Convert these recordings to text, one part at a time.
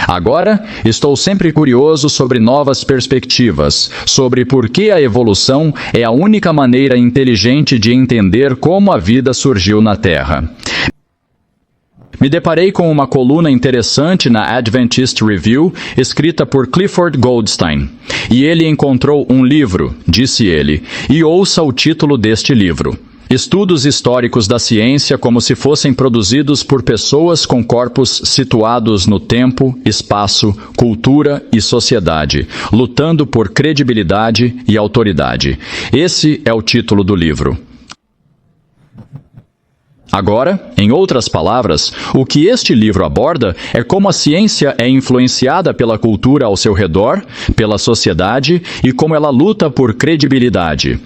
Agora, estou sempre curioso sobre novas perspectivas, sobre por que a evolução é a única maneira inteligente de entender como a vida surgiu na Terra. Me deparei com uma coluna interessante na Adventist Review, escrita por Clifford Goldstein. E ele encontrou um livro, disse ele, e ouça o título deste livro. Estudos históricos da ciência como se fossem produzidos por pessoas com corpos situados no tempo, espaço, cultura e sociedade, lutando por credibilidade e autoridade. Esse é o título do livro. Agora, em outras palavras, o que este livro aborda é como a ciência é influenciada pela cultura ao seu redor, pela sociedade e como ela luta por credibilidade.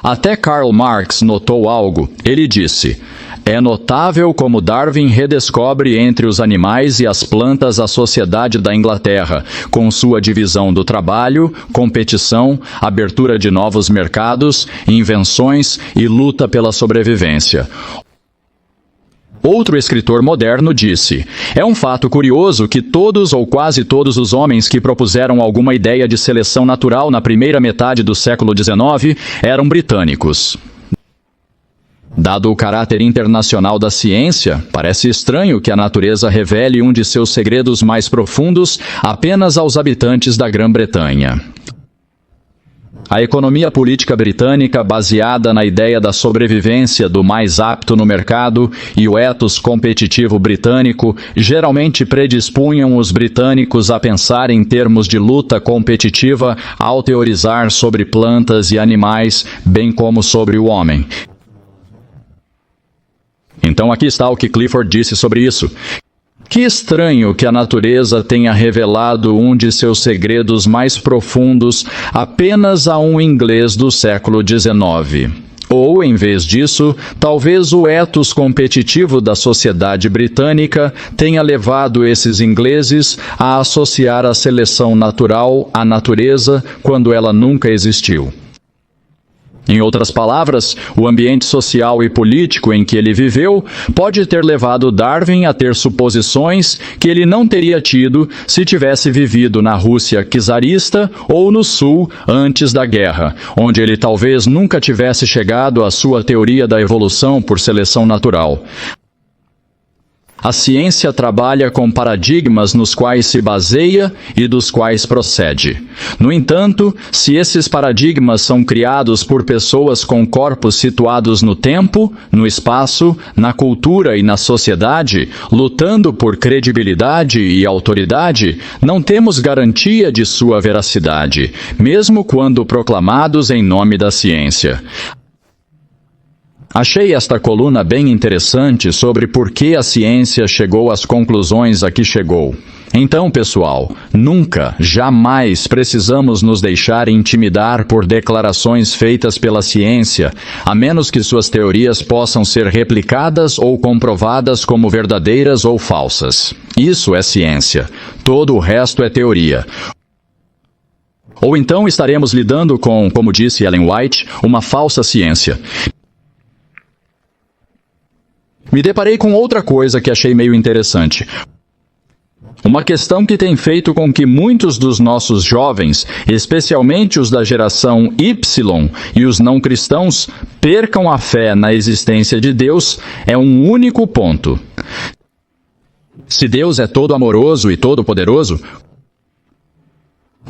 Até Karl Marx notou algo. Ele disse: "É notável como Darwin redescobre entre os animais e as plantas a sociedade da Inglaterra, com sua divisão do trabalho, competição, abertura de novos mercados, invenções e luta pela sobrevivência." Outro escritor moderno disse: "É um fato curioso que todos ou quase todos os homens que propuseram alguma ideia de seleção natural na primeira metade do século XIX eram britânicos." Dado o caráter internacional da ciência, parece estranho que a natureza revele um de seus segredos mais profundos apenas aos habitantes da Grã-Bretanha. A economia política britânica, baseada na ideia da sobrevivência do mais apto no mercado e o ethos competitivo britânico, geralmente predispunham os britânicos a pensar em termos de luta competitiva ao teorizar sobre plantas e animais, bem como sobre o homem. Então aqui está o que Clifford disse sobre isso. Que estranho que a natureza tenha revelado um de seus segredos mais profundos apenas a um inglês do século XIX. Ou, em vez disso, talvez o ethos competitivo da sociedade britânica tenha levado esses ingleses a associar a seleção natural à natureza quando ela nunca existiu. Em outras palavras, o ambiente social e político em que ele viveu pode ter levado Darwin a ter suposições que ele não teria tido se tivesse vivido na Rússia czarista ou no Sul antes da guerra, onde ele talvez nunca tivesse chegado à sua teoria da evolução por seleção natural. A ciência trabalha com paradigmas nos quais se baseia e dos quais procede. No entanto, se esses paradigmas são criados por pessoas com corpos situados no tempo, no espaço, na cultura e na sociedade, lutando por credibilidade e autoridade, não temos garantia de sua veracidade, mesmo quando proclamados em nome da ciência. Achei esta coluna bem interessante sobre por que a ciência chegou às conclusões a que chegou. Então, pessoal, nunca, jamais precisamos nos deixar intimidar por declarações feitas pela ciência, a menos que suas teorias possam ser replicadas ou comprovadas como verdadeiras ou falsas. Isso é ciência. Todo o resto é teoria. Ou então estaremos lidando com, como disse Ellen White, uma falsa ciência. Me deparei com outra coisa que achei meio interessante. Uma questão que tem feito com que muitos dos nossos jovens, especialmente os da geração Y e os não cristãos, percam a fé na existência de Deus, é um único ponto. Se Deus é todo amoroso e todo poderoso,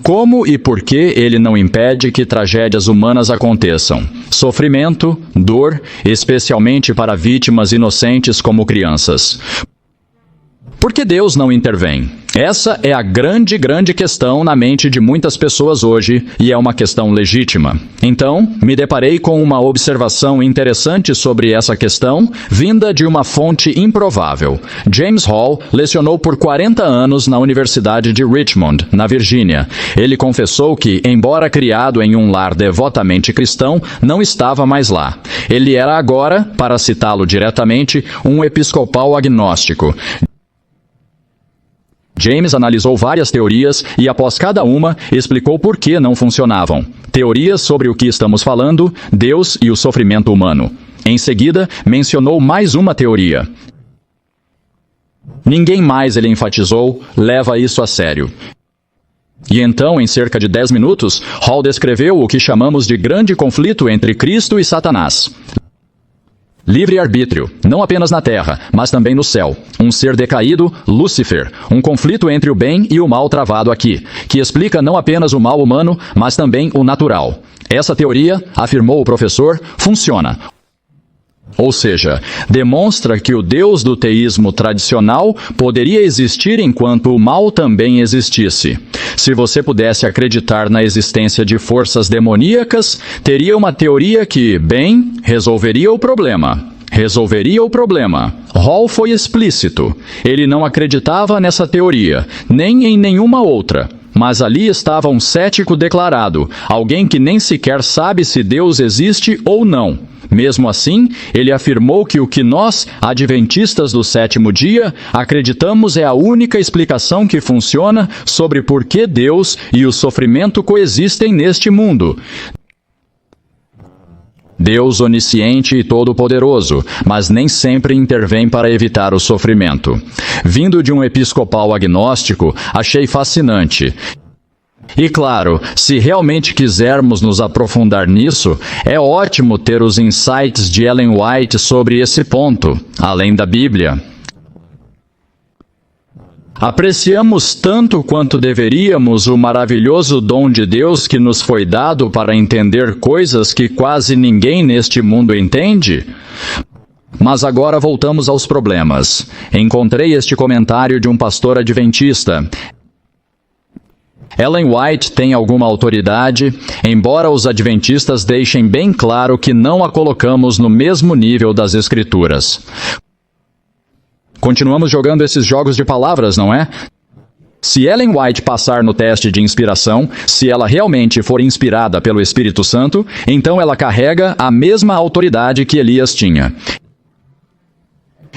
como e por que ele não impede que tragédias humanas aconteçam? Sofrimento, dor, especialmente para vítimas inocentes como crianças. Por que Deus não intervém? Essa é a grande questão na mente de muitas pessoas hoje, e é uma questão legítima. Então, me deparei com uma observação interessante sobre essa questão, vinda de uma fonte improvável. James Hall lecionou por 40 anos na Universidade de Richmond, na Virgínia. Ele confessou que, embora criado em um lar devotamente cristão, não estava mais lá. Ele era agora, para citá-lo diretamente, um episcopal agnóstico. James analisou várias teorias e, após cada uma, explicou por que não funcionavam. Teorias sobre o que estamos falando, Deus e o sofrimento humano. Em seguida, mencionou mais uma teoria. Ninguém mais, ele enfatizou, leva isso a sério. E então, em cerca de 10 minutos, Hall descreveu o que chamamos de grande conflito entre Cristo e Satanás. Livre-arbítrio, não apenas na terra, mas também no céu. Um ser decaído, Lúcifer, um conflito entre o bem e o mal travado aqui, que explica não apenas o mal humano, mas também o natural. Essa teoria, afirmou o professor, funciona. Ou seja, demonstra que o Deus do teísmo tradicional poderia existir enquanto o mal também existisse. Se você pudesse acreditar na existência de forças demoníacas, teria uma teoria que, bem, resolveria o problema. Resolveria o problema. Hall foi explícito. Ele não acreditava nessa teoria, nem em nenhuma outra. Mas ali estava um cético declarado, alguém que nem sequer sabe se Deus existe ou não. Mesmo assim, ele afirmou que o que nós, adventistas do sétimo dia, acreditamos é a única explicação que funciona sobre por que Deus e o sofrimento coexistem neste mundo. Deus onisciente e todo-poderoso, mas nem sempre intervém para evitar o sofrimento. Vindo de um episcopal agnóstico, achei fascinante. E claro, se realmente quisermos nos aprofundar nisso, é ótimo ter os insights de Ellen White sobre esse ponto, além da Bíblia. Apreciamos tanto quanto deveríamos o maravilhoso dom de Deus que nos foi dado para entender coisas que quase ninguém neste mundo entende? Mas agora voltamos aos problemas. Encontrei este comentário de um pastor adventista. Ellen White tem alguma autoridade, embora os adventistas deixem bem claro que não a colocamos no mesmo nível das Escrituras. Continuamos jogando esses jogos de palavras, não é? Se Ellen White passar no teste de inspiração, se ela realmente for inspirada pelo Espírito Santo, então ela carrega a mesma autoridade que Elias tinha.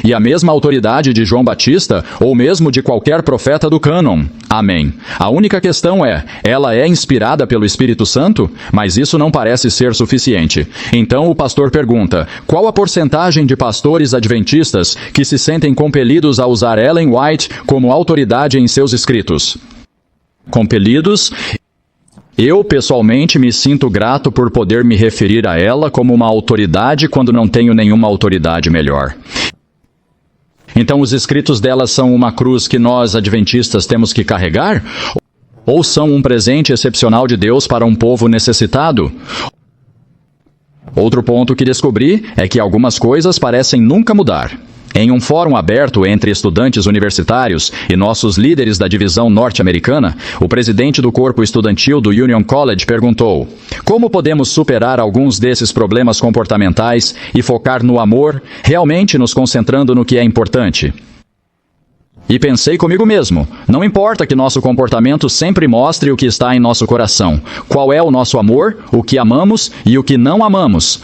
E a mesma autoridade de João Batista, ou mesmo de qualquer profeta do cânon. Amém. A única questão é, ela é inspirada pelo Espírito Santo? Mas isso não parece ser suficiente. Então o pastor pergunta, qual a porcentagem de pastores adventistas que se sentem compelidos a usar Ellen White como autoridade em seus escritos? Compelidos? Eu, pessoalmente, me sinto grato por poder me referir a ela como uma autoridade quando não tenho nenhuma autoridade melhor. Então os escritos dela são uma cruz que nós, adventistas, temos que carregar? Ou são um presente excepcional de Deus para um povo necessitado? Outro ponto que descobri é que algumas coisas parecem nunca mudar. Em um fórum aberto entre estudantes universitários e nossos líderes da divisão norte-americana, o presidente do corpo estudantil do Union College perguntou: como podemos superar alguns desses problemas comportamentais e focar no amor, realmente nos concentrando no que é importante? E pensei comigo mesmo, não importa que nosso comportamento sempre mostre o que está em nosso coração, qual é o nosso amor, o que amamos e o que não amamos.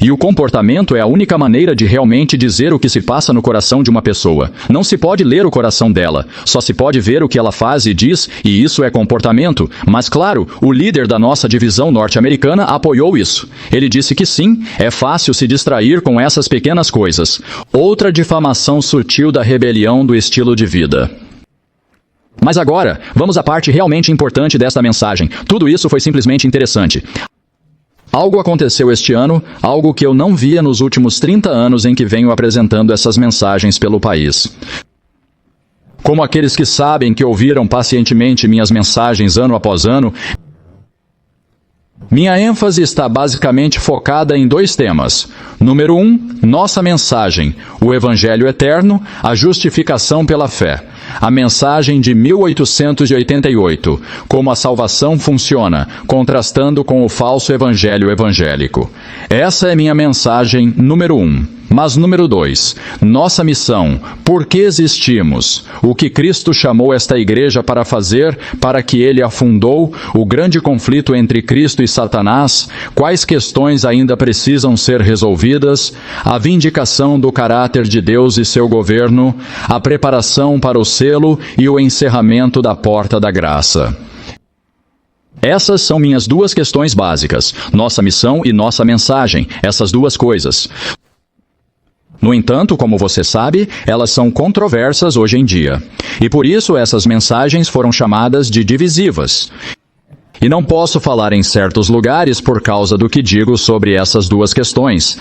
E o comportamento é a única maneira de realmente dizer o que se passa no coração de uma pessoa. Não se pode ler o coração dela, só se pode ver o que ela faz e diz, e isso é comportamento. Mas claro, o líder da nossa divisão norte-americana apoiou isso. Ele disse que sim, é fácil se distrair com essas pequenas coisas. Outra difamação sutil da rebelião do estilo de vida. Mas agora, vamos à parte realmente importante desta mensagem. Tudo isso foi simplesmente interessante. Algo aconteceu este ano, algo que eu não via nos últimos 30 anos em que venho apresentando essas mensagens pelo país. Como aqueles que sabem que ouviram pacientemente minhas mensagens ano após ano, minha ênfase está basicamente focada em dois temas. Número 1, nossa mensagem, o Evangelho Eterno, a justificação pela fé. A mensagem de 1888, como a salvação funciona, contrastando com o falso evangelho evangélico. Essa é minha mensagem número 1. Mas número 2, nossa missão, por que existimos? O que Cristo chamou esta igreja para fazer, para que ele afundou, o grande conflito entre Cristo e Satanás, quais questões ainda precisam ser resolvidas, a vindicação do caráter de Deus e seu governo, a preparação para o selo e o encerramento da porta da graça. Essas são minhas duas questões básicas, nossa missão e nossa mensagem, essas duas coisas. No entanto, como você sabe, elas são controversas hoje em dia. E por isso essas mensagens foram chamadas de divisivas. E não posso falar em certos lugares por causa do que digo sobre essas duas questões.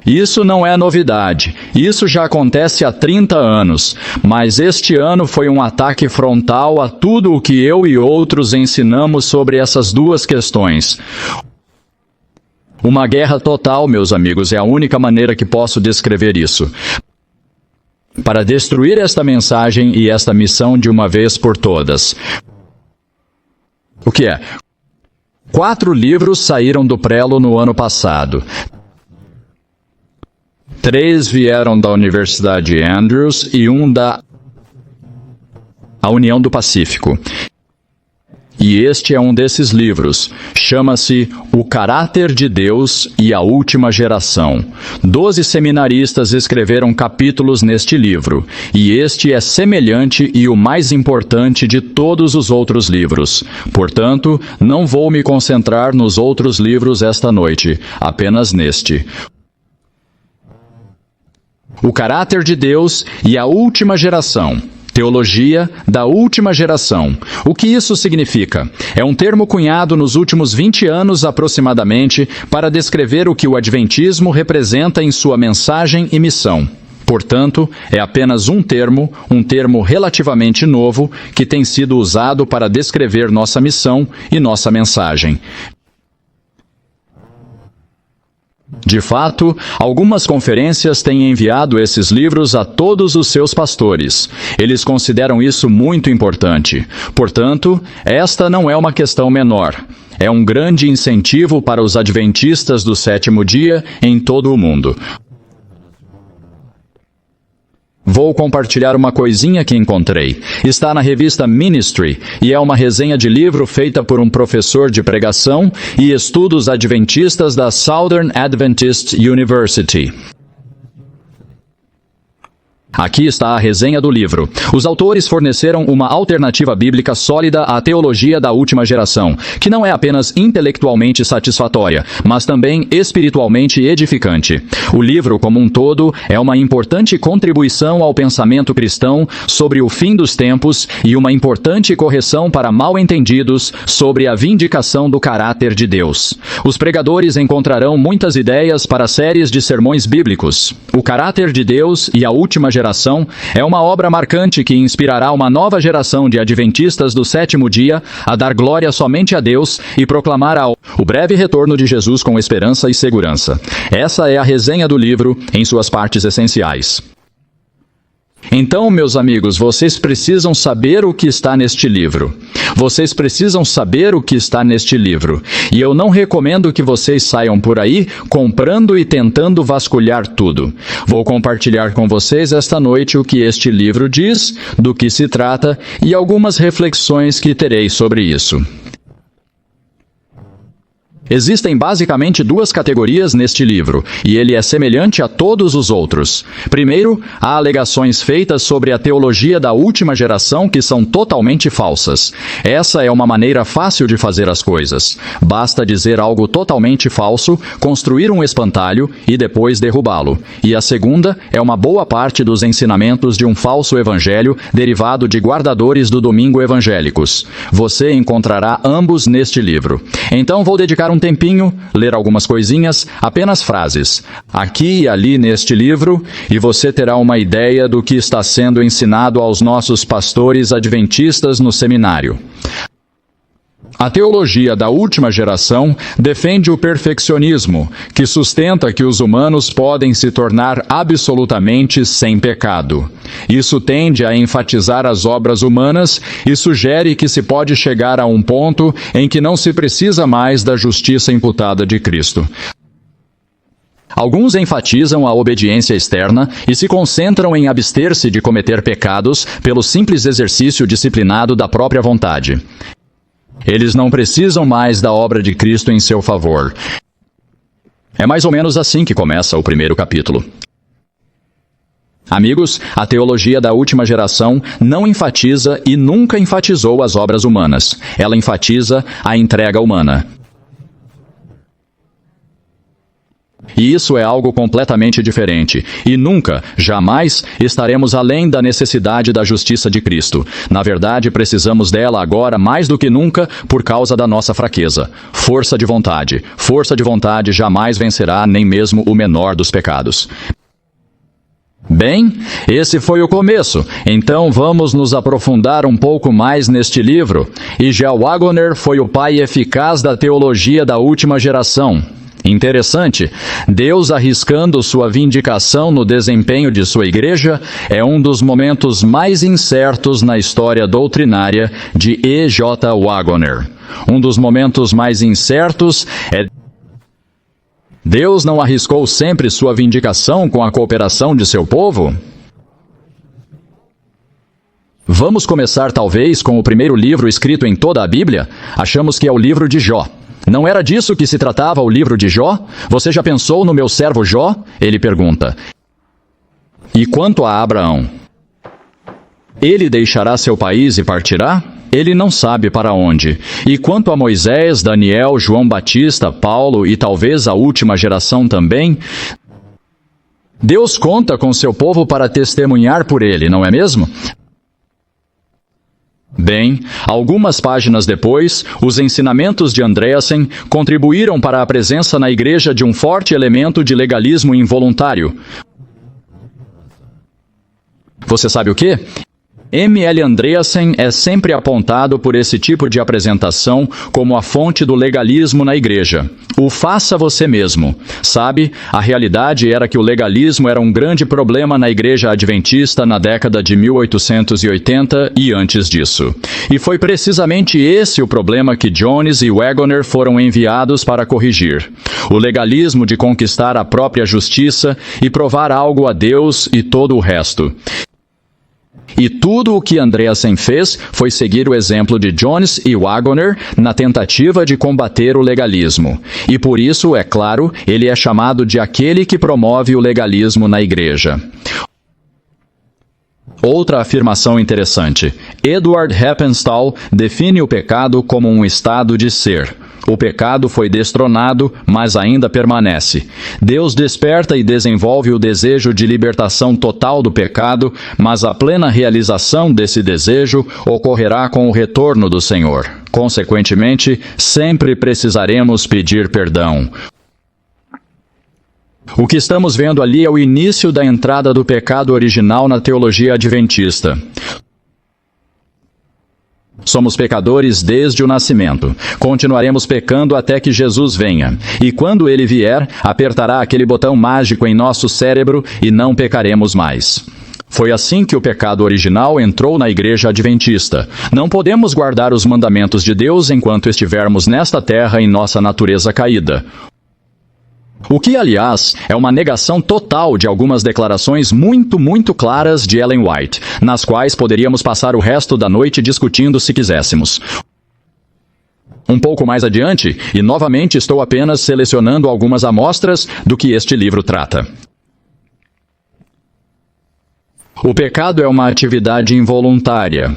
Isso não é novidade. Isso já acontece há 30 anos. Mas este ano foi um ataque frontal a tudo o que eu e outros ensinamos sobre essas duas questões. Uma guerra total, meus amigos, é a única maneira que posso descrever isso. Para destruir esta mensagem e esta missão de uma vez por todas. O que é? 4 livros saíram do prelo no ano passado. 3 vieram da Universidade Andrews e 1 da União do Pacífico. E este é um desses livros. Chama-se O Caráter de Deus e a Última Geração. 12 seminaristas escreveram capítulos neste livro, e este é semelhante e o mais importante de todos os outros livros. Portanto, não vou me concentrar nos outros livros esta noite, apenas neste. O Caráter de Deus e a Última Geração. Teologia da Última Geração. O que isso significa? É um termo cunhado nos últimos 20 anos aproximadamente para descrever o que o Adventismo representa em sua mensagem e missão. Portanto, é apenas um termo relativamente novo que tem sido usado para descrever nossa missão e nossa mensagem. De fato, algumas conferências têm enviado esses livros a todos os seus pastores. Eles consideram isso muito importante. Portanto, esta não é uma questão menor. É um grande incentivo para os adventistas do sétimo dia em todo o mundo. Vou compartilhar uma coisinha que encontrei. Está na revista Ministry e é uma resenha de livro feita por um professor de pregação e estudos adventistas da Southern Adventist University. Aqui está a resenha do livro. Os autores forneceram uma alternativa bíblica sólida à teologia da última geração, que não é apenas intelectualmente satisfatória, mas também espiritualmente edificante. O livro, como um todo, é uma importante contribuição ao pensamento cristão sobre o fim dos tempos e uma importante correção para mal-entendidos sobre a vindicação do caráter de Deus. Os pregadores encontrarão muitas ideias para séries de sermões bíblicos. O Caráter de Deus e a Última Geração é uma obra marcante que inspirará uma nova geração de adventistas do sétimo dia a dar glória somente a Deus e proclamar o breve retorno de Jesus com esperança e segurança. Essa é a resenha do livro em suas partes essenciais. Então, meus amigos, vocês precisam saber o que está neste livro. Vocês precisam saber o que está neste livro. E eu não recomendo que vocês saiam por aí comprando e tentando vasculhar tudo. Vou compartilhar com vocês esta noite o que este livro diz, do que se trata e algumas reflexões que terei sobre isso. Existem basicamente 2 categorias neste livro, e ele é semelhante a todos os outros. Primeiro, há alegações feitas sobre a teologia da última geração que são totalmente falsas. Essa é uma maneira fácil de fazer as coisas. Basta dizer algo totalmente falso, construir um espantalho e depois derrubá-lo. E a segunda é uma boa parte dos ensinamentos de um falso evangelho derivado de guardadores do domingo evangélicos. Você encontrará ambos neste livro. Então vou dedicar um tempinho, ler algumas coisinhas, apenas frases, aqui e ali neste livro, e você terá uma ideia do que está sendo ensinado aos nossos pastores adventistas no seminário. A teologia da última geração defende o perfeccionismo, que sustenta que os humanos podem se tornar absolutamente sem pecado. Isso tende a enfatizar as obras humanas e sugere que se pode chegar a um ponto em que não se precisa mais da justiça imputada de Cristo. Alguns enfatizam a obediência externa e se concentram em abster-se de cometer pecados pelo simples exercício disciplinado da própria vontade. Eles não precisam mais da obra de Cristo em seu favor. É mais ou menos assim que começa o primeiro capítulo. Amigos, a teologia da última geração não enfatiza e nunca enfatizou as obras humanas. Ela enfatiza a entrega humana. E isso é algo completamente diferente. E nunca, jamais, estaremos além da necessidade da justiça de Cristo. Na verdade, precisamos dela agora mais do que nunca por causa da nossa fraqueza. Força de vontade. Força de vontade jamais vencerá nem mesmo o menor dos pecados. Bem, esse foi o começo, então vamos nos aprofundar um pouco mais neste livro. E J. Waggoner foi o pai eficaz da teologia da última geração. Interessante, Deus arriscando sua vindicação no desempenho de sua igreja é um dos momentos mais incertos na história doutrinária de E. J. Waggoner. Um dos momentos mais incertos é Deus não arriscou sempre sua vindicação com a cooperação de seu povo? Vamos começar talvez com o primeiro livro escrito em toda a Bíblia? Achamos que é o livro de Jó. Não era disso que se tratava o livro de Jó? Você já pensou no meu servo Jó? Ele pergunta. E quanto a Abraão? Ele deixará seu país e partirá? Ele não sabe para onde. E quanto a Moisés, Daniel, João Batista, Paulo e talvez a última geração também, Deus conta com seu povo para testemunhar por ele, não é mesmo? Bem, algumas páginas depois, os ensinamentos de Andreasen contribuíram para a presença na igreja de um forte elemento de legalismo involuntário. Você sabe o quê? M. L. Andreasen é sempre apontado por esse tipo de apresentação como a fonte do legalismo na igreja. O faça você mesmo. Sabe, a realidade era que o legalismo era um grande problema na igreja adventista na década de 1880 e antes disso. E foi precisamente esse o problema que Jones e Waggoner foram enviados para corrigir. O legalismo de conquistar a própria justiça e provar algo a Deus e todo o resto. E tudo o que Andreasen fez foi seguir o exemplo de Jones e Waggoner na tentativa de combater o legalismo. E por isso, é claro, ele é chamado de aquele que promove o legalismo na igreja. Outra afirmação interessante. Edward Heppenstall define o pecado como um estado de ser. O pecado foi destronado, mas ainda permanece. Deus desperta e desenvolve o desejo de libertação total do pecado, mas a plena realização desse desejo ocorrerá com o retorno do Senhor. Consequentemente, sempre precisaremos pedir perdão. O que estamos vendo ali é o início da entrada do pecado original na teologia adventista. Somos pecadores desde o nascimento. Continuaremos pecando até que Jesus venha. E quando ele vier, apertará aquele botão mágico em nosso cérebro e não pecaremos mais. Foi assim que o pecado original entrou na igreja adventista. Não podemos guardar os mandamentos de Deus enquanto estivermos nesta terra em nossa natureza caída. O que, aliás, é uma negação total de algumas declarações muito claras de Ellen White, nas quais poderíamos passar o resto da noite discutindo se quiséssemos. Um pouco mais adiante, e novamente estou apenas selecionando algumas amostras do que este livro trata. O pecado é uma atividade involuntária.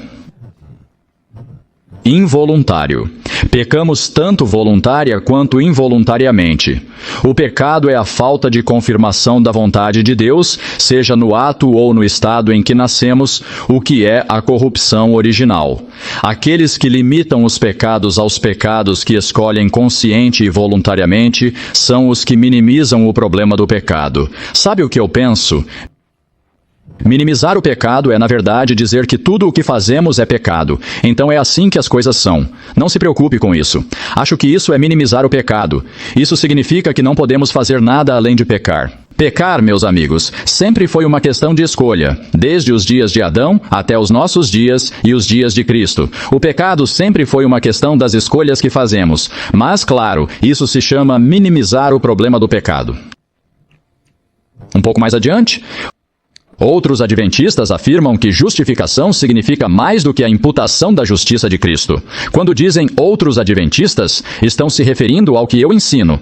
Involuntário. Pecamos tanto voluntária quanto involuntariamente. O pecado é a falta de confirmação da vontade de Deus, seja no ato ou no estado em que nascemos, o que é a corrupção original. Aqueles que limitam os pecados aos pecados que escolhem consciente e voluntariamente são os que minimizam o problema do pecado. Sabe o que eu penso? Minimizar o pecado é, na verdade, dizer que tudo o que fazemos é pecado. Então é assim que as coisas são. Não se preocupe com isso. Acho que isso é minimizar o pecado. Isso significa que não podemos fazer nada além de pecar. Pecar, meus amigos, sempre foi uma questão de escolha, desde os dias de Adão até os nossos dias e os dias de Cristo. O pecado sempre foi uma questão das escolhas que fazemos. Mas, claro, isso se chama minimizar o problema do pecado. Um pouco mais adiante, outros adventistas afirmam que justificação significa mais do que a imputação da justiça de Cristo. Quando dizem outros adventistas, estão se referindo ao que eu ensino.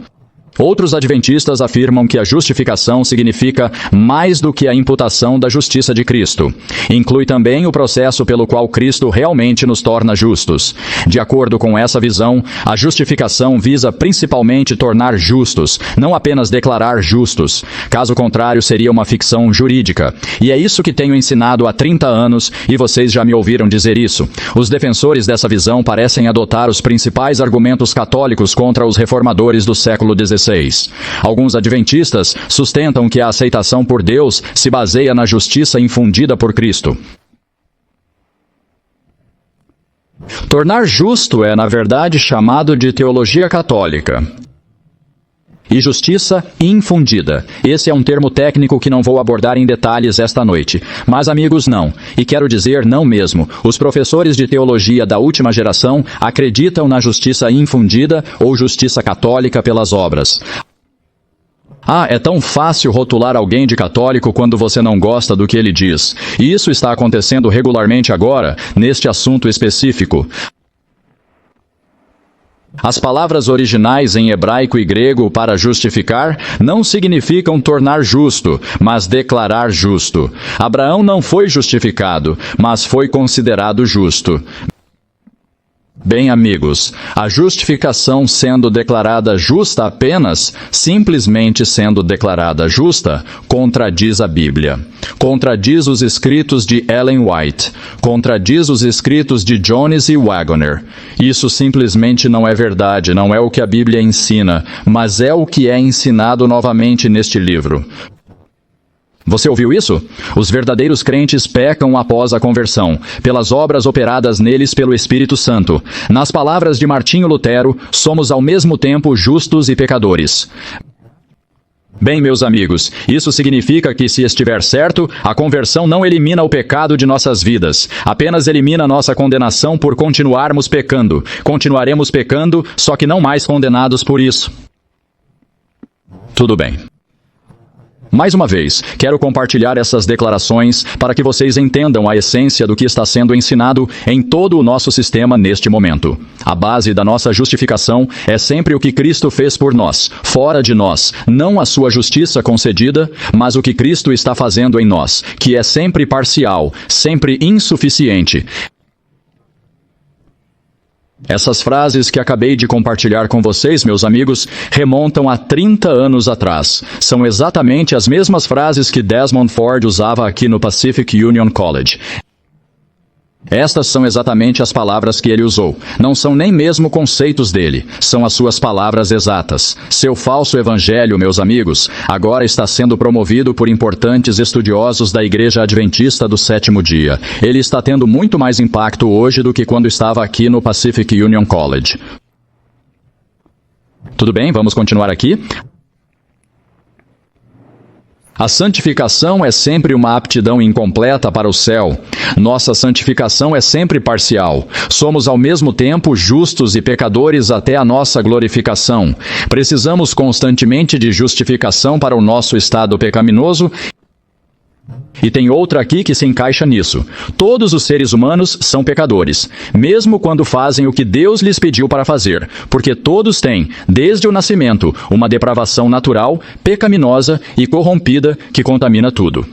Outros adventistas afirmam que a justificação significa mais do que a imputação da justiça de Cristo. Inclui também o processo pelo qual Cristo realmente nos torna justos. De acordo com essa visão, a justificação visa principalmente tornar justos, não apenas declarar justos. Caso contrário, seria uma ficção jurídica. E é isso que tenho ensinado há 30 anos, e vocês já me ouviram dizer isso. Os defensores dessa visão parecem adotar os principais argumentos católicos contra os reformadores do século XVI. Alguns adventistas sustentam que a aceitação por Deus se baseia na justiça infundida por Cristo. Tornar justo é, na verdade, chamado de teologia católica. E justiça infundida. Esse é um termo técnico que não vou abordar em detalhes esta noite. Mas, amigos, não. E quero dizer não mesmo. Os professores de teologia da última geração acreditam na justiça infundida ou justiça católica pelas obras. É tão fácil rotular alguém de católico quando você não gosta do que ele diz. E isso está acontecendo regularmente agora, neste assunto específico. As palavras originais em hebraico e grego para justificar não significam tornar justo, mas declarar justo. Abraão não foi justificado, mas foi considerado justo. Bem, amigos, a justificação sendo declarada justa apenas, simplesmente sendo declarada justa, contradiz a Bíblia. Contradiz os escritos de Ellen White. Contradiz os escritos de Jones e Waggoner. Isso simplesmente não é verdade, não é o que a Bíblia ensina, mas é o que é ensinado novamente neste livro. Você ouviu isso? Os verdadeiros crentes pecam após a conversão, pelas obras operadas neles pelo Espírito Santo. Nas palavras de Martinho Lutero, somos ao mesmo tempo justos e pecadores. Bem, meus amigos, isso significa que, se estiver certo, a conversão não elimina o pecado de nossas vidas, apenas elimina nossa condenação por continuarmos pecando. Continuaremos pecando, só que não mais condenados por isso. Tudo bem. Mais uma vez, quero compartilhar essas declarações para que vocês entendam a essência do que está sendo ensinado em todo o nosso sistema neste momento. A base da nossa justificação é sempre o que Cristo fez por nós, fora de nós, não a sua justiça concedida, mas o que Cristo está fazendo em nós, que é sempre parcial, sempre insuficiente. Essas frases que acabei de compartilhar com vocês, meus amigos, remontam a 30 anos atrás. São exatamente as mesmas frases que Desmond Ford usava aqui no Pacific Union College. Estas são exatamente as palavras que ele usou. Não são nem mesmo conceitos dele. São as suas palavras exatas. Seu falso evangelho, meus amigos, agora está sendo promovido por importantes estudiosos da Igreja Adventista do Sétimo Dia. Ele está tendo muito mais impacto hoje do que quando estava aqui no Pacific Union College. Tudo bem, vamos continuar aqui. A santificação é sempre uma aptidão incompleta para o céu. Nossa santificação é sempre parcial. Somos ao mesmo tempo justos e pecadores até a nossa glorificação. Precisamos constantemente de justificação para o nosso estado pecaminoso. E tem outra aqui que se encaixa nisso. Todos os seres humanos são pecadores, mesmo quando fazem o que Deus lhes pediu para fazer, porque todos têm, desde o nascimento, uma depravação natural, pecaminosa e corrompida que contamina tudo.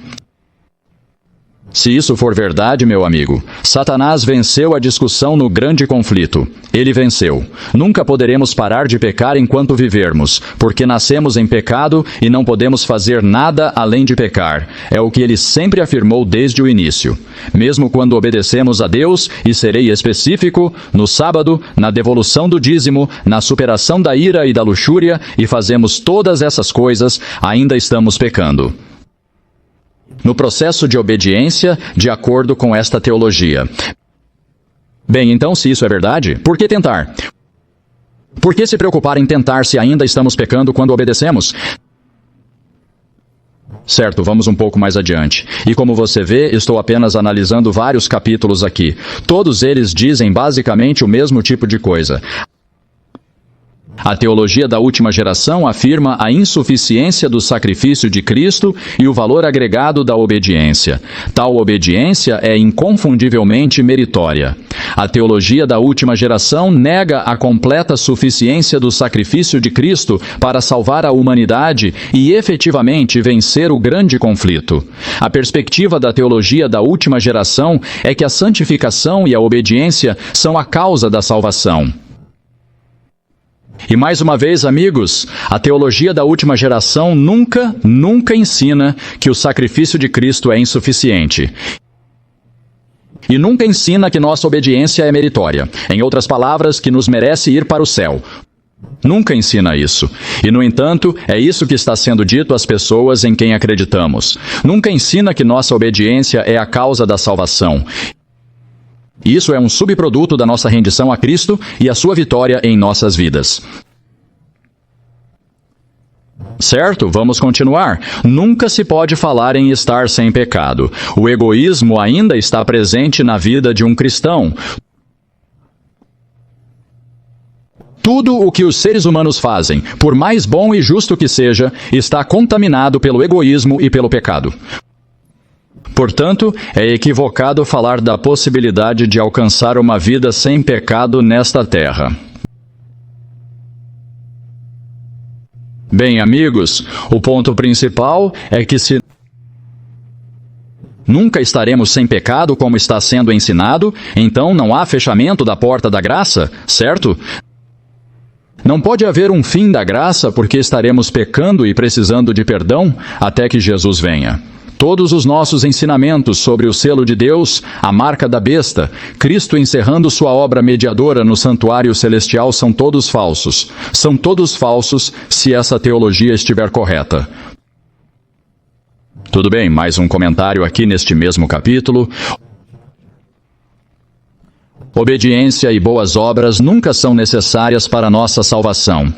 Se isso for verdade, meu amigo, Satanás venceu a discussão no grande conflito. Ele venceu. Nunca poderemos parar de pecar enquanto vivermos, porque nascemos em pecado e não podemos fazer nada além de pecar. É o que ele sempre afirmou desde o início. Mesmo quando obedecemos a Deus, e serei específico, no sábado, na devolução do dízimo, na superação da ira e da luxúria, e fazemos todas essas coisas, ainda estamos pecando. No processo de obediência, de acordo com esta teologia. Bem, então, se isso é verdade, por que tentar? Por que se preocupar em tentar se ainda estamos pecando quando obedecemos? Certo, vamos um pouco mais adiante. E como você vê, estou apenas analisando vários capítulos aqui. Todos eles dizem basicamente o mesmo tipo de coisa. A teologia da última geração afirma a insuficiência do sacrifício de Cristo e o valor agregado da obediência. Tal obediência é inconfundivelmente meritória. A teologia da última geração nega a completa suficiência do sacrifício de Cristo para salvar a humanidade e efetivamente vencer o grande conflito. A perspectiva da teologia da última geração é que a santificação e a obediência são a causa da salvação. E mais uma vez, amigos, a teologia da última geração nunca ensina que o sacrifício de Cristo é insuficiente. E nunca ensina que nossa obediência é meritória. Em outras palavras, que nos merece ir para o céu. Nunca ensina isso. E, no entanto, é isso que está sendo dito às pessoas em quem acreditamos. Nunca ensina que nossa obediência é a causa da salvação. Isso é um subproduto da nossa rendição a Cristo e a sua vitória em nossas vidas. Certo? Vamos continuar. Nunca se pode falar em estar sem pecado. O egoísmo ainda está presente na vida de um cristão. Tudo o que os seres humanos fazem, por mais bom e justo que seja, está contaminado pelo egoísmo e pelo pecado. Portanto, é equivocado falar da possibilidade de alcançar uma vida sem pecado nesta terra. Bem, amigos, o ponto principal é que se nunca estaremos sem pecado como está sendo ensinado, então não há fechamento da porta da graça, certo? Não pode haver um fim da graça porque estaremos pecando e precisando de perdão até que Jesus venha. Todos os nossos ensinamentos sobre o selo de Deus, a marca da besta, Cristo encerrando sua obra mediadora no santuário celestial são todos falsos. São todos falsos se essa teologia estiver correta. Tudo bem, mais um comentário aqui neste mesmo capítulo. Obediência e boas obras nunca são necessárias para nossa salvação.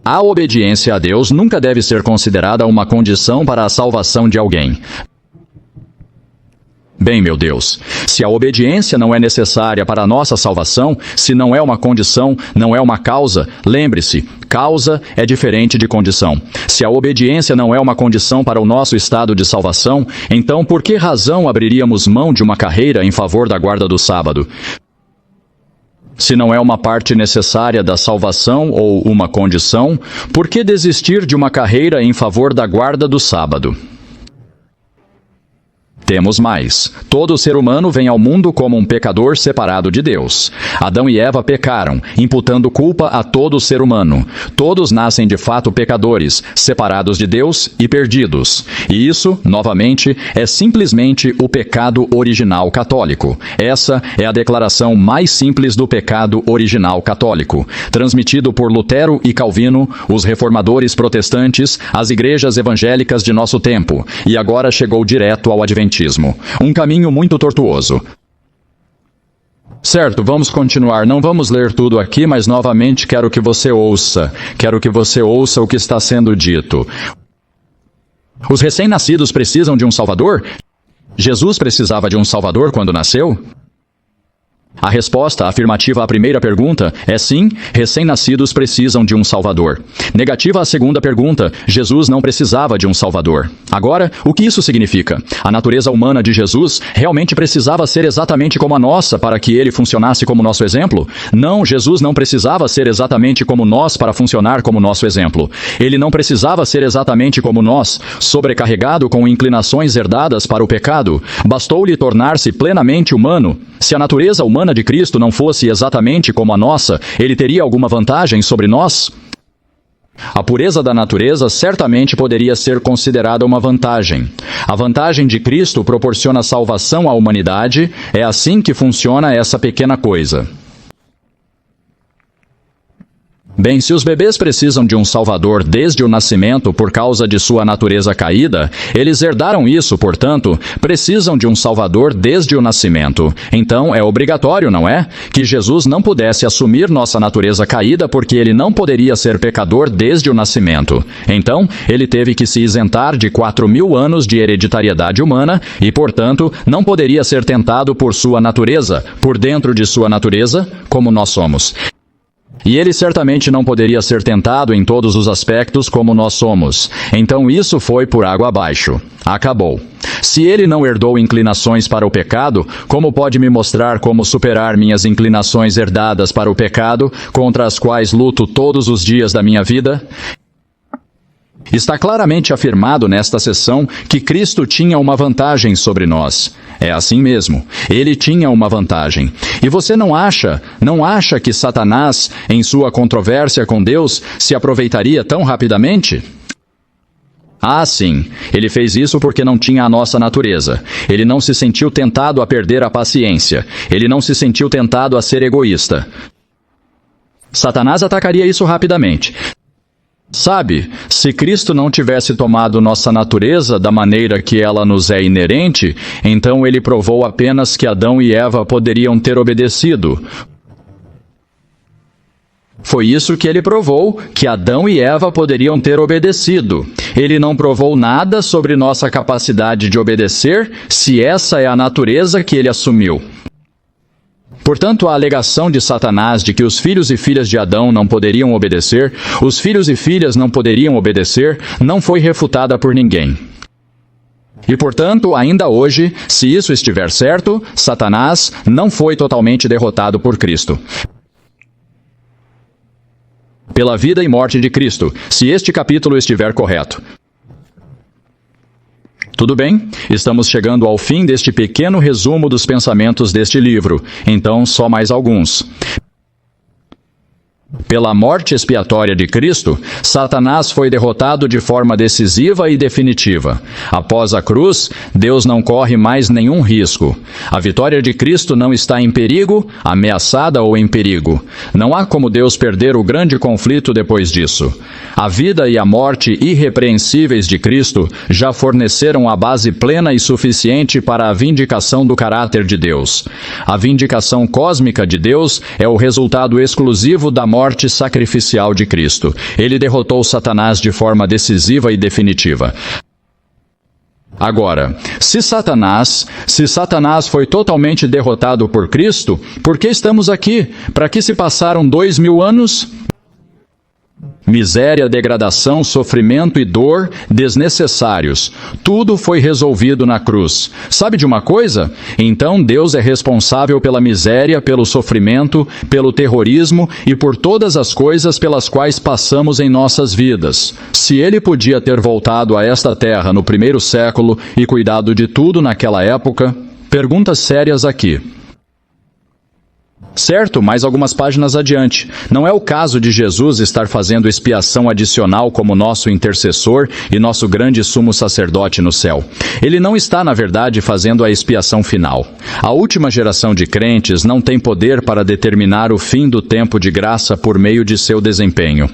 A obediência a Deus nunca deve ser considerada uma condição para a salvação de alguém. Bem, meu Deus, se a obediência não é necessária para a nossa salvação, se não é uma condição, não é uma causa, lembre-se, causa é diferente de condição. Se a obediência não é uma condição para o nosso estado de salvação, então por que razão abriríamos mão de uma carreira em favor da guarda do sábado? Se não é uma parte necessária da salvação ou uma condição, por que desistir de uma carreira em favor da guarda do sábado? Temos mais. Todo ser humano vem ao mundo como um pecador separado de Deus. Adão e Eva pecaram, imputando culpa a todo ser humano. Todos nascem de fato pecadores, separados de Deus e perdidos. E isso, novamente, é simplesmente o pecado original católico. Essa é a declaração mais simples do pecado original católico, transmitido por Lutero e Calvino, os reformadores protestantes, as igrejas evangélicas de nosso tempo, e agora chegou direto ao adventismo. Um caminho muito tortuoso. Certo, vamos continuar. Não vamos ler tudo aqui, mas novamente quero que você ouça. Quero que você ouça o que está sendo dito. Os recém-nascidos precisam de um Salvador? Jesus precisava de um Salvador quando nasceu? A resposta afirmativa à primeira pergunta é sim, recém-nascidos precisam de um Salvador. Negativa à segunda pergunta, Jesus não precisava de um Salvador. Agora, o que isso significa? A natureza humana de Jesus realmente precisava ser exatamente como a nossa para que ele funcionasse como nosso exemplo? Não, Jesus não precisava ser exatamente como nós para funcionar como nosso exemplo. Ele não precisava ser exatamente como nós, sobrecarregado com inclinações herdadas para o pecado. Bastou-lhe tornar-se plenamente humano. Se a natureza humana de Cristo não fosse exatamente como a nossa, ele teria alguma vantagem sobre nós? A pureza da natureza certamente poderia ser considerada uma vantagem. A vantagem de Cristo proporciona salvação à humanidade, é assim que funciona essa pequena coisa. Bem, se os bebês precisam de um Salvador desde o nascimento por causa de sua natureza caída, eles herdaram isso, portanto, precisam de um Salvador desde o nascimento. Então, é obrigatório, não é? Que Jesus não pudesse assumir nossa natureza caída porque ele não poderia ser pecador desde o nascimento. Então, ele teve que se isentar de 4.000 anos de hereditariedade humana e, portanto, não poderia ser tentado por sua natureza, por dentro de sua natureza, como nós somos. E ele certamente não poderia ser tentado em todos os aspectos como nós somos. Então isso foi por água abaixo. Acabou. Se ele não herdou inclinações para o pecado, como pode me mostrar como superar minhas inclinações herdadas para o pecado, contra as quais luto todos os dias da minha vida? Está claramente afirmado nesta sessão que Cristo tinha uma vantagem sobre nós. É assim mesmo. Ele tinha uma vantagem. E você não acha que Satanás, em sua controvérsia com Deus, se aproveitaria tão rapidamente? Ah, sim. Ele fez isso porque não tinha a nossa natureza. Ele não se sentiu tentado a perder a paciência. Ele não se sentiu tentado a ser egoísta. Satanás atacaria isso rapidamente. Sabe, se Cristo não tivesse tomado nossa natureza da maneira que ela nos é inerente, então ele provou apenas que Adão e Eva poderiam ter obedecido. Foi isso que ele provou, que Adão e Eva poderiam ter obedecido. Ele não provou nada sobre nossa capacidade de obedecer, se essa é a natureza que ele assumiu. Portanto, a alegação de Satanás de que os filhos e filhas de Adão não poderiam obedecer, os filhos e filhas não poderiam obedecer, não foi refutada por ninguém. E, portanto, ainda hoje, se isso estiver certo, Satanás não foi totalmente derrotado por Cristo. Pela vida e morte de Cristo, se este capítulo estiver correto. Tudo bem? Estamos chegando ao fim deste pequeno resumo dos pensamentos deste livro. Então, só mais alguns. Pela morte expiatória de Cristo, Satanás foi derrotado de forma decisiva e definitiva. Após a cruz, Deus não corre mais nenhum risco. A vitória de Cristo não está em perigo, ameaçada ou em perigo. Não há como Deus perder o grande conflito depois disso. A vida e a morte irrepreensíveis de Cristo já forneceram a base plena e suficiente para a vindicação do caráter de Deus. A vindicação cósmica de Deus é o resultado exclusivo da morte sacrificial de Cristo. Ele derrotou Satanás de forma decisiva e definitiva. Agora, se Satanás foi totalmente derrotado por Cristo, por que estamos aqui? Para que se passaram 2000 anos? Miséria, degradação, sofrimento e dor desnecessários. Tudo foi resolvido na cruz. Sabe de uma coisa? Então Deus é responsável pela miséria, pelo sofrimento, pelo terrorismo e por todas as coisas pelas quais passamos em nossas vidas. Se ele podia ter voltado a esta terra no primeiro século e cuidado de tudo naquela época, perguntas sérias aqui. Certo, mais algumas páginas adiante. Não é o caso de Jesus estar fazendo expiação adicional como nosso intercessor e nosso grande sumo sacerdote no céu. Ele não está, na verdade, fazendo a expiação final. A última geração de crentes não tem poder para determinar o fim do tempo de graça por meio de seu desempenho.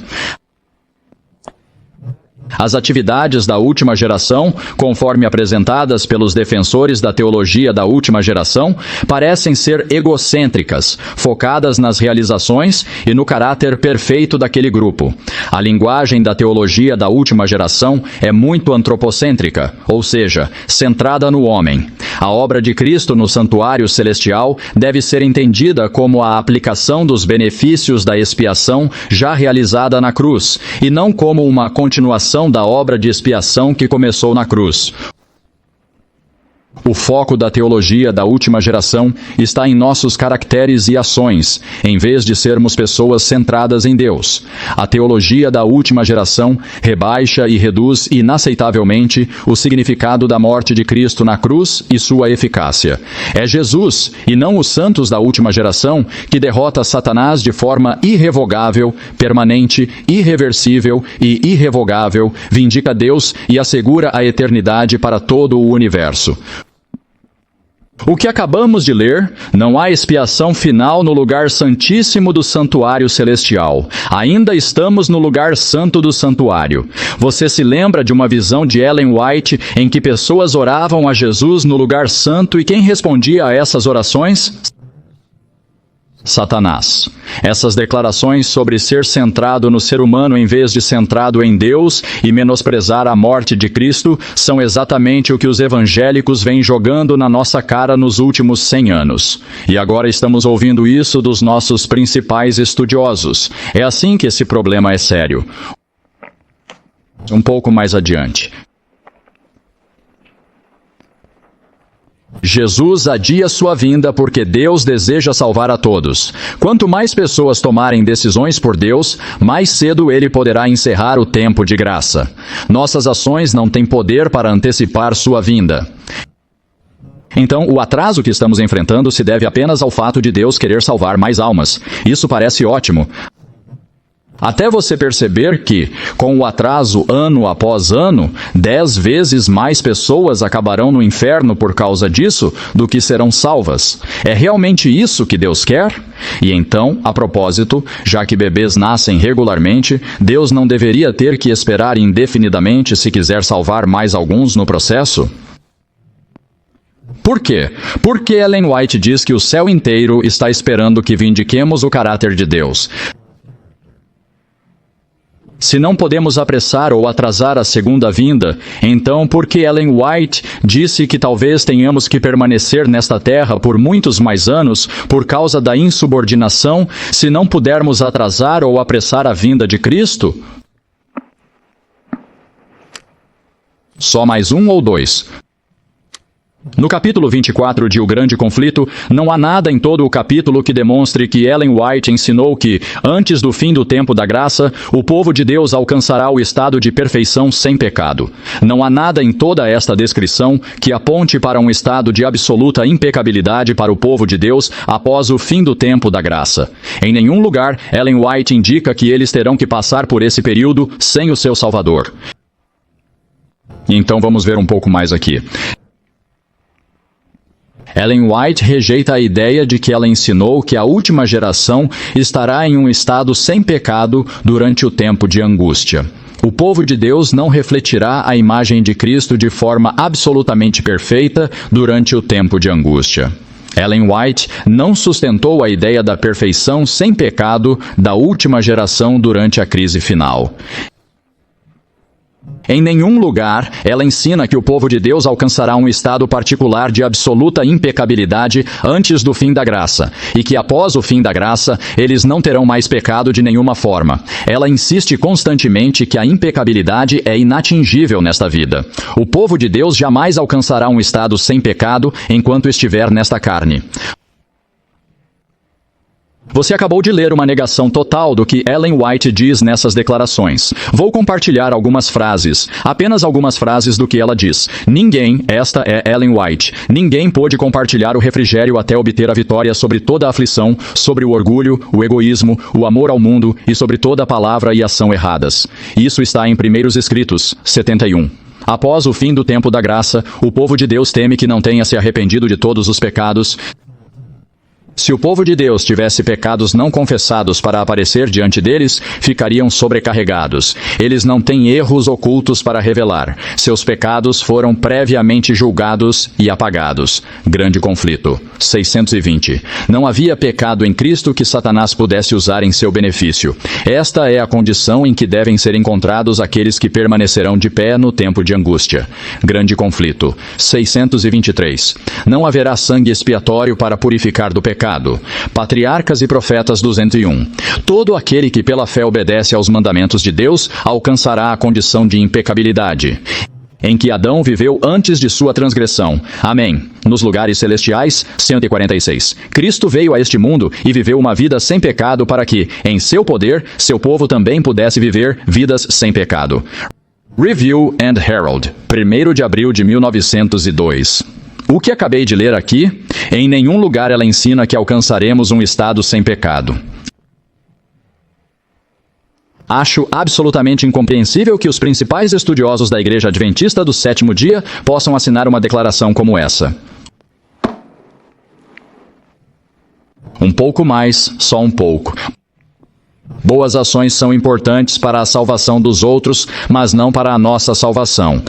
As atividades da última geração, conforme apresentadas pelos defensores da teologia da última geração, parecem ser egocêntricas, focadas nas realizações e no caráter perfeito daquele grupo. A linguagem da teologia da última geração é muito antropocêntrica, ou seja, centrada no homem. A obra de Cristo no santuário celestial deve ser entendida como a aplicação dos benefícios da expiação já realizada na cruz, e não como uma continuação da obra de expiação que começou na cruz. O foco da teologia da última geração está em nossos caracteres e ações, em vez de sermos pessoas centradas em Deus. A teologia da última geração rebaixa e reduz inaceitavelmente o significado da morte de Cristo na cruz e sua eficácia. É Jesus, e não os santos da última geração, que derrota Satanás de forma irrevogável, permanente, irreversível e irrevogável, vindica Deus e assegura a eternidade para todo o universo. O que acabamos de ler, não há expiação final no lugar santíssimo do santuário celestial. Ainda estamos no lugar santo do santuário. Você se lembra de uma visão de Ellen White em que pessoas oravam a Jesus no lugar santo e quem respondia a essas orações? Satanás. Essas declarações sobre ser centrado no ser humano em vez de centrado em Deus e menosprezar a morte de Cristo são exatamente o que os evangélicos vêm jogando na nossa cara nos últimos 100 anos. E agora estamos ouvindo isso dos nossos principais estudiosos. É assim que esse problema é sério. Um pouco mais adiante. Jesus adia sua vinda porque Deus deseja salvar a todos. Quanto mais pessoas tomarem decisões por Deus, mais cedo ele poderá encerrar o tempo de graça. Nossas ações não têm poder para antecipar sua vinda. Então, o atraso que estamos enfrentando se deve apenas ao fato de Deus querer salvar mais almas. Isso parece ótimo. Até você perceber que, com o atraso ano após ano, 10 vezes mais pessoas acabarão no inferno por causa disso do que serão salvas. É realmente isso que Deus quer? E então, a propósito, já que bebês nascem regularmente, Deus não deveria ter que esperar indefinidamente se quiser salvar mais alguns no processo? Por quê? Porque Ellen White diz que o céu inteiro está esperando que vindiquemos o caráter de Deus. Se não podemos apressar ou atrasar a segunda vinda, então por que Ellen White disse que talvez tenhamos que permanecer nesta terra por muitos mais anos por causa da insubordinação, se não pudermos atrasar ou apressar a vinda de Cristo? Só mais um ou dois? No capítulo 24 de O Grande Conflito, não há nada em todo o capítulo que demonstre que Ellen White ensinou que, antes do fim do tempo da graça, o povo de Deus alcançará o estado de perfeição sem pecado. Não há nada em toda esta descrição que aponte para um estado de absoluta impecabilidade para o povo de Deus após o fim do tempo da graça. Em nenhum lugar, Ellen White indica que eles terão que passar por esse período sem o seu Salvador. Então vamos ver um pouco mais aqui. Ellen White rejeita a ideia de que ela ensinou que a última geração estará em um estado sem pecado durante o tempo de angústia. O povo de Deus não refletirá a imagem de Cristo de forma absolutamente perfeita durante o tempo de angústia. Ellen White não sustentou a ideia da perfeição sem pecado da última geração durante a crise final. Em nenhum lugar, ela ensina que o povo de Deus alcançará um estado particular de absoluta impecabilidade antes do fim da graça, e que após o fim da graça, eles não terão mais pecado de nenhuma forma. Ela insiste constantemente que a impecabilidade é inatingível nesta vida. O povo de Deus jamais alcançará um estado sem pecado enquanto estiver nesta carne. Você acabou de ler uma negação total do que Ellen White diz nessas declarações. Vou compartilhar algumas frases, apenas algumas frases do que ela diz. Esta é Ellen White, ninguém pôde compartilhar o refrigério até obter a vitória sobre toda a aflição, sobre o orgulho, o egoísmo, o amor ao mundo e sobre toda a palavra e ação erradas. Isso está em Primeiros Escritos, 71. Após o fim do tempo da graça, o povo de Deus teme que não tenha se arrependido de todos os pecados. Se o povo de Deus tivesse pecados não confessados para aparecer diante deles, ficariam sobrecarregados. Eles não têm erros ocultos para revelar. Seus pecados foram previamente julgados e apagados. Grande Conflito, 620. Não havia pecado em Cristo que Satanás pudesse usar em seu benefício. Esta é a condição em que devem ser encontrados aqueles que permanecerão de pé no tempo de angústia. Grande Conflito, 623. Não haverá sangue expiatório para purificar do pecado. Patriarcas e Profetas 201. Todo aquele que pela fé obedece aos mandamentos de Deus alcançará a condição de impecabilidade, em que Adão viveu antes de sua transgressão. Amém. Nos lugares celestiais, 146. Cristo veio a este mundo e viveu uma vida sem pecado para que, em seu poder, seu povo também pudesse viver vidas sem pecado. Review and Herald, 1º de abril de 1902. O que acabei de ler aqui, em nenhum lugar ela ensina que alcançaremos um estado sem pecado. Acho absolutamente incompreensível que os principais estudiosos da Igreja Adventista do Sétimo Dia possam assinar uma declaração como essa. Um pouco mais, só um pouco. Boas ações são importantes para a salvação dos outros, mas não para a nossa salvação.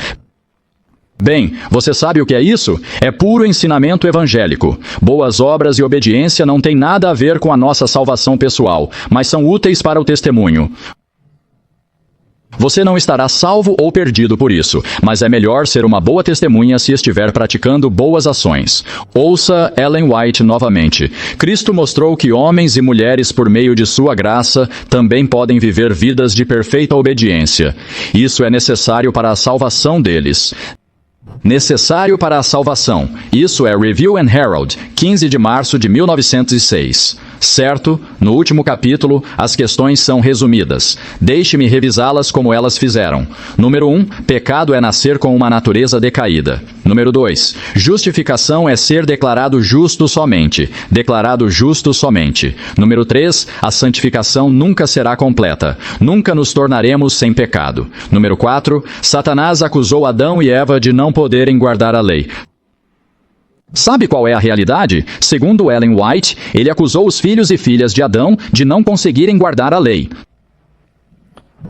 Bem, você sabe o que é isso? É puro ensinamento evangélico. Boas obras e obediência não têm nada a ver com a nossa salvação pessoal, mas são úteis para o testemunho. Você não estará salvo ou perdido por isso, mas é melhor ser uma boa testemunha se estiver praticando boas ações. Ouça Ellen White novamente. Cristo mostrou que homens e mulheres, por meio de sua graça, também podem viver vidas de perfeita obediência. Isso é necessário para a salvação deles. Necessário para a salvação. Isso é Review and Herald, 15 de março de 1906. Certo? No último capítulo, as questões são resumidas. Deixe-me revisá-las como elas fizeram. Número 1, pecado é nascer com uma natureza decaída. Número 2, justificação é ser declarado justo somente. Declarado justo somente. Número 3, a santificação nunca será completa. Nunca nos tornaremos sem pecado. Número 4, Satanás acusou Adão e Eva de não poderem guardar a lei. Sabe qual é a realidade? Segundo Ellen White, ele acusou os filhos e filhas de Adão de não conseguirem guardar a lei.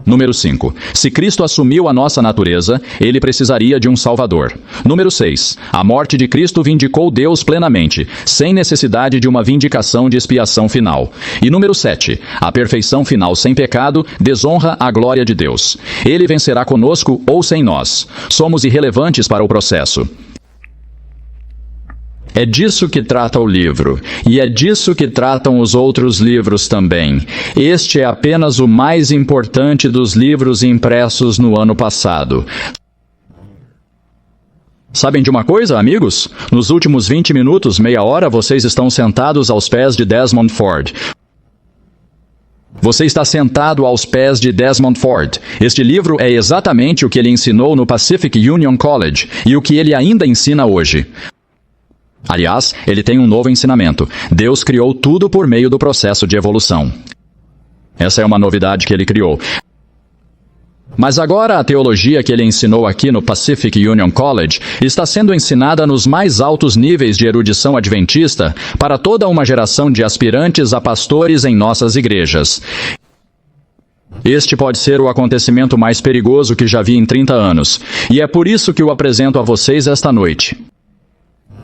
Número 5. Se Cristo assumiu a nossa natureza, ele precisaria de um Salvador. Número 6. A morte de Cristo vindicou Deus plenamente, sem necessidade de uma vindicação de expiação final. E número 7. A perfeição final sem pecado desonra a glória de Deus. Ele vencerá conosco ou sem nós. Somos irrelevantes para o processo. É disso que trata o livro, e é disso que tratam os outros livros também. Este é apenas o mais importante dos livros impressos no ano passado. Sabem de uma coisa, amigos? Nos últimos 20 minutos, meia hora, vocês estão sentados aos pés de Desmond Ford. Você está sentado aos pés de Desmond Ford. Este livro é exatamente o que ele ensinou no Pacific Union College e o que ele ainda ensina hoje. Aliás, ele tem um novo ensinamento. Deus criou tudo por meio do processo de evolução. Essa é uma novidade que ele criou. Mas agora a teologia que ele ensinou aqui no Pacific Union College está sendo ensinada nos mais altos níveis de erudição adventista para toda uma geração de aspirantes a pastores em nossas igrejas. Este pode ser o acontecimento mais perigoso que já vi em 30 anos, e é por isso que o apresento a vocês esta noite.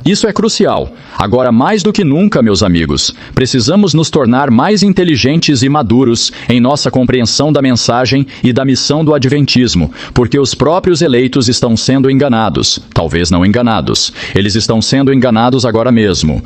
Isso é crucial. Agora, mais do que nunca, meus amigos, precisamos nos tornar mais inteligentes e maduros em nossa compreensão da mensagem e da missão do adventismo, porque os próprios eleitos estão sendo enganados. Talvez não enganados. Eles estão sendo enganados agora mesmo.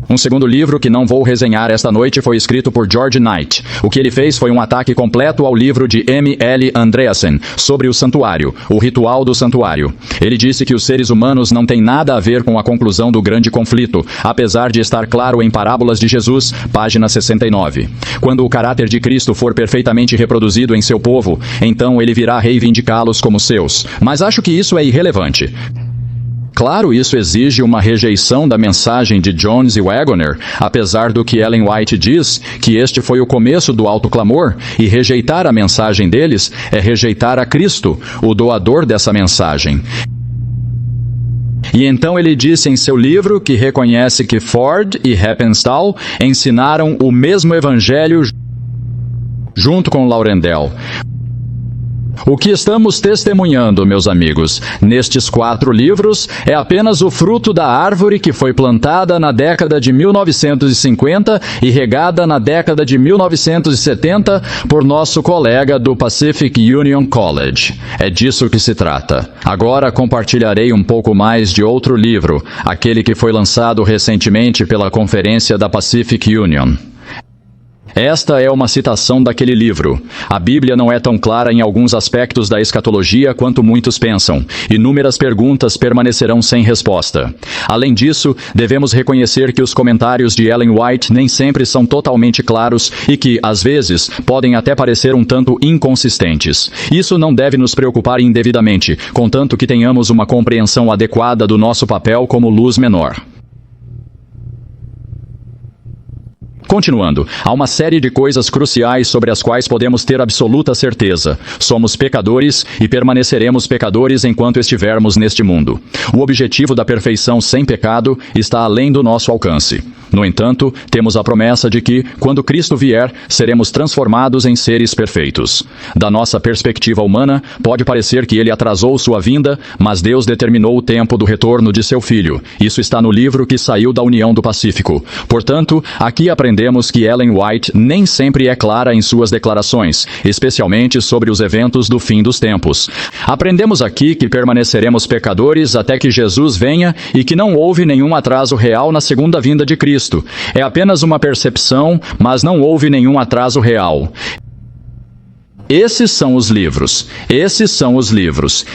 Um segundo livro que não vou resenhar esta noite foi escrito por George Knight. O que ele fez foi um ataque completo ao livro de M. L. Andreasen sobre o santuário, o ritual do santuário. Ele disse que os seres humanos não têm nada a ver com a conclusão do grande conflito, apesar de estar claro em Parábolas de Jesus, página 69. Quando o caráter de Cristo for perfeitamente reproduzido em seu povo, então ele virá reivindicá-los como seus. Mas acho que isso é irrelevante. Claro, isso exige uma rejeição da mensagem de Jones e Wagoner, apesar do que Ellen White diz, que este foi o começo do autoclamor, e rejeitar a mensagem deles é rejeitar a Cristo, o doador dessa mensagem. E então ele disse em seu livro que reconhece que Ford e Heppenstall ensinaram o mesmo evangelho junto com Laurendale. O que estamos testemunhando, meus amigos, nestes 4 livros é apenas o fruto da árvore que foi plantada na década de 1950 e regada na década de 1970 por nosso colega do Pacific Union College. É disso que se trata. Agora compartilharei um pouco mais de outro livro, aquele que foi lançado recentemente pela Conferência da Pacific Union. Esta é uma citação daquele livro. A Bíblia não é tão clara em alguns aspectos da escatologia quanto muitos pensam. Inúmeras perguntas permanecerão sem resposta. Além disso, devemos reconhecer que os comentários de Ellen White nem sempre são totalmente claros e que, às vezes, podem até parecer um tanto inconsistentes. Isso não deve nos preocupar indevidamente, contanto que tenhamos uma compreensão adequada do nosso papel como luz menor. Continuando, há uma série de coisas cruciais sobre as quais podemos ter absoluta certeza. Somos pecadores e permaneceremos pecadores enquanto estivermos neste mundo. O objetivo da perfeição sem pecado está além do nosso alcance. No entanto, temos a promessa de que, quando Cristo vier, seremos transformados em seres perfeitos. Da nossa perspectiva humana, pode parecer que ele atrasou sua vinda, mas Deus determinou o tempo do retorno de seu Filho. Isso está no livro que saiu da União do Pacífico. Portanto, aqui aprendemos que Ellen White nem sempre é clara em suas declarações, especialmente sobre os eventos do fim dos tempos. Aprendemos aqui que permaneceremos pecadores até que Jesus venha e que não houve nenhum atraso real na segunda vinda de Cristo. É apenas uma percepção, mas não houve nenhum atraso real. Esses são os livros.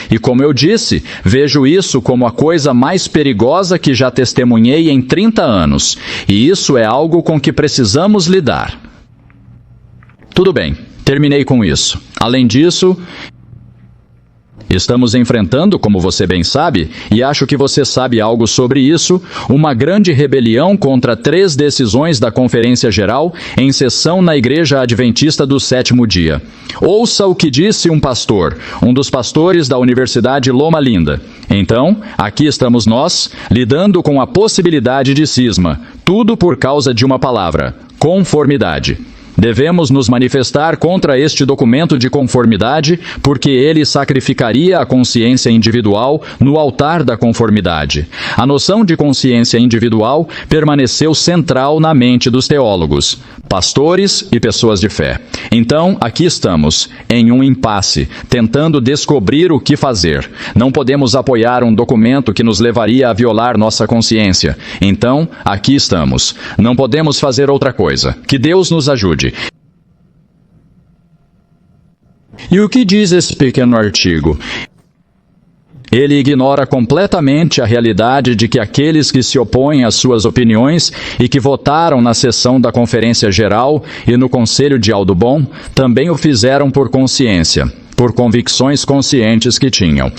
E como eu disse, vejo isso como a coisa mais perigosa que já testemunhei em 30 anos. E isso é algo com que precisamos lidar. Tudo bem, terminei com isso. Além disso, estamos enfrentando, como você bem sabe, e acho que você sabe algo sobre isso, uma grande rebelião contra 3 decisões da Conferência Geral em sessão na Igreja Adventista do Sétimo Dia. Ouça o que disse um pastor, um dos pastores da Universidade Loma Linda. Então, aqui estamos nós, lidando com a possibilidade de cisma, tudo por causa de uma palavra: conformidade. Devemos nos manifestar contra este documento de conformidade, porque ele sacrificaria a consciência individual no altar da conformidade. A noção de consciência individual permaneceu central na mente dos teólogos, pastores e pessoas de fé. Então, aqui estamos, em um impasse, tentando descobrir o que fazer. Não podemos apoiar um documento que nos levaria a violar nossa consciência. Então, aqui estamos. Não podemos fazer outra coisa. Que Deus nos ajude. E o que diz esse pequeno artigo? Ele ignora completamente a realidade de que aqueles que se opõem às suas opiniões e que votaram na sessão da Conferência Geral e no Conselho de Audubon também o fizeram por consciência, por convicções conscientes que tinham.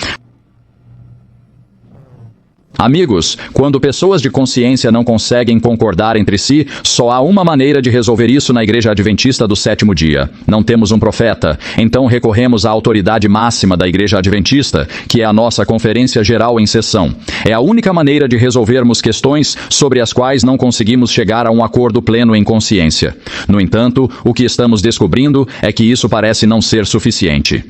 Amigos, quando pessoas de consciência não conseguem concordar entre si, só há uma maneira de resolver isso na Igreja Adventista do Sétimo Dia. Não temos um profeta, então recorremos à autoridade máxima da Igreja Adventista, que é a nossa Conferência Geral em sessão. É a única maneira de resolvermos questões sobre as quais não conseguimos chegar a um acordo pleno em consciência. No entanto, o que estamos descobrindo é que isso parece não ser suficiente.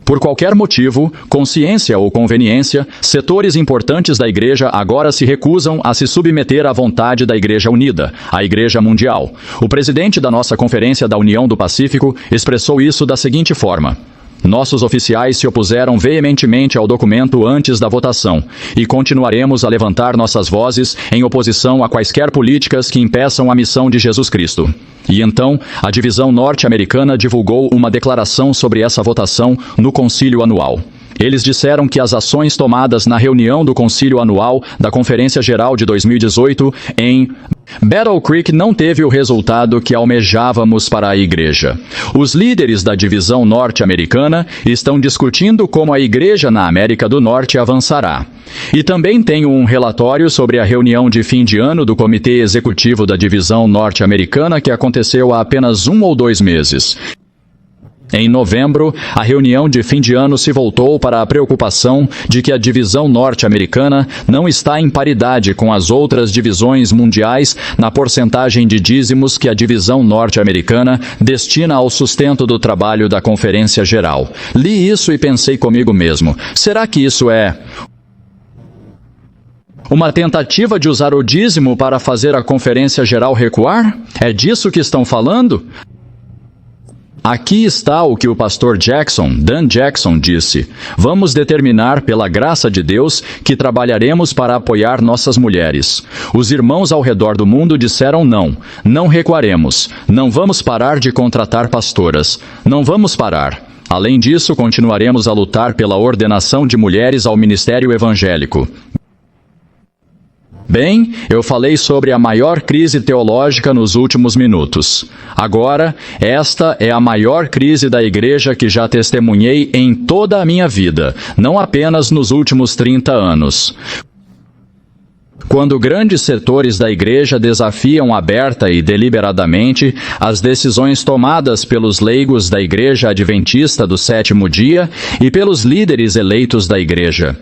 Por qualquer motivo, consciência ou conveniência, setores importantes da Igreja agora se recusam a se submeter à vontade da Igreja Unida, a Igreja Mundial. O presidente da nossa Conferência da União do Pacífico expressou isso da seguinte forma: nossos oficiais se opuseram veementemente ao documento antes da votação e continuaremos a levantar nossas vozes em oposição a quaisquer políticas que impeçam a missão de Jesus Cristo. E então, a divisão norte-americana divulgou uma declaração sobre essa votação no concílio anual. Eles disseram que as ações tomadas na reunião do concílio anual da Conferência Geral de 2018 em Battle Creek não teve o resultado que almejávamos para a Igreja. Os líderes da divisão norte-americana estão discutindo como a Igreja na América do Norte avançará. E também tenho um relatório sobre a reunião de fim de ano do Comitê Executivo da Divisão Norte-Americana que aconteceu há apenas 1 ou 2 meses. Em novembro, a reunião de fim de ano se voltou para a preocupação de que a divisão norte-americana não está em paridade com as outras divisões mundiais na porcentagem de dízimos que a divisão norte-americana destina ao sustento do trabalho da Conferência Geral. Li isso e pensei comigo mesmo: será que isso é uma tentativa de usar o dízimo para fazer a Conferência Geral recuar? É disso que estão falando? Aqui está o que o pastor Dan Jackson, disse: vamos determinar pela graça de Deus que trabalharemos para apoiar nossas mulheres. Os irmãos ao redor do mundo disseram não recuaremos, não vamos parar de contratar pastoras, não vamos parar. Além disso, continuaremos a lutar pela ordenação de mulheres ao ministério evangélico. Bem, eu falei sobre a maior crise teológica nos últimos minutos. Agora, esta é a maior crise da Igreja que já testemunhei em toda a minha vida, não apenas nos últimos 30 anos. Quando grandes setores da Igreja desafiam aberta e deliberadamente as decisões tomadas pelos leigos da Igreja Adventista do Sétimo Dia e pelos líderes eleitos da Igreja.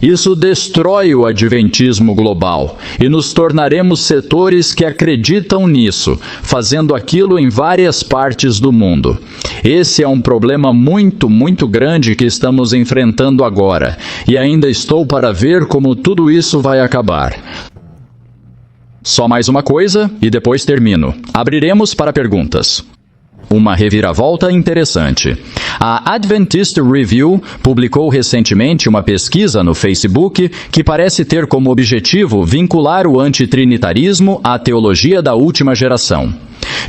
Isso destrói o adventismo global e nos tornaremos setores que acreditam nisso, fazendo aquilo em várias partes do mundo. Esse é um problema muito grande que estamos enfrentando agora, e ainda estou para ver como tudo isso vai acabar. Só mais uma coisa e depois termino. Abriremos para perguntas. Uma reviravolta interessante. A Adventist Review publicou recentemente uma pesquisa no Facebook que parece ter como objetivo vincular o antitrinitarismo à teologia da última geração.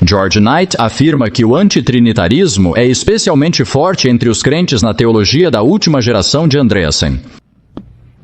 George Knight afirma que o antitrinitarismo é especialmente forte entre os crentes na teologia da última geração de Andreasen.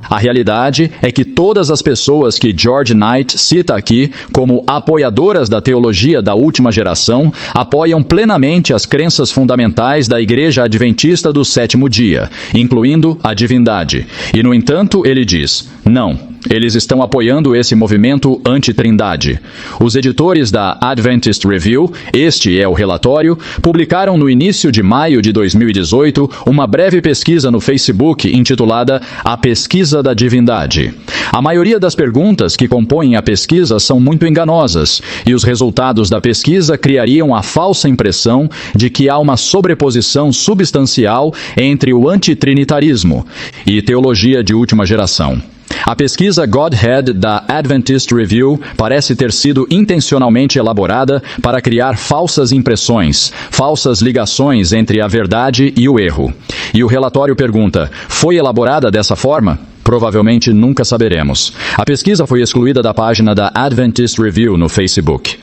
A realidade é que todas as pessoas que George Knight cita aqui como apoiadoras da teologia da última geração apoiam plenamente as crenças fundamentais da Igreja Adventista do Sétimo Dia, incluindo a divindade. E, no entanto, ele diz: não. Eles estão apoiando esse movimento anti-trindade. Os editores da Adventist Review, este é o relatório, publicaram no início de maio de 2018 uma breve pesquisa no Facebook intitulada A Pesquisa da Divindade. A maioria das perguntas que compõem a pesquisa são muito enganosas, e os resultados da pesquisa criariam a falsa impressão de que há uma sobreposição substancial entre o antitrinitarismo e teologia de última geração. A pesquisa Godhead da Adventist Review parece ter sido intencionalmente elaborada para criar falsas impressões, falsas ligações entre a verdade e o erro. E o relatório pergunta: foi elaborada dessa forma? Provavelmente nunca saberemos. A pesquisa foi excluída da página da Adventist Review no Facebook.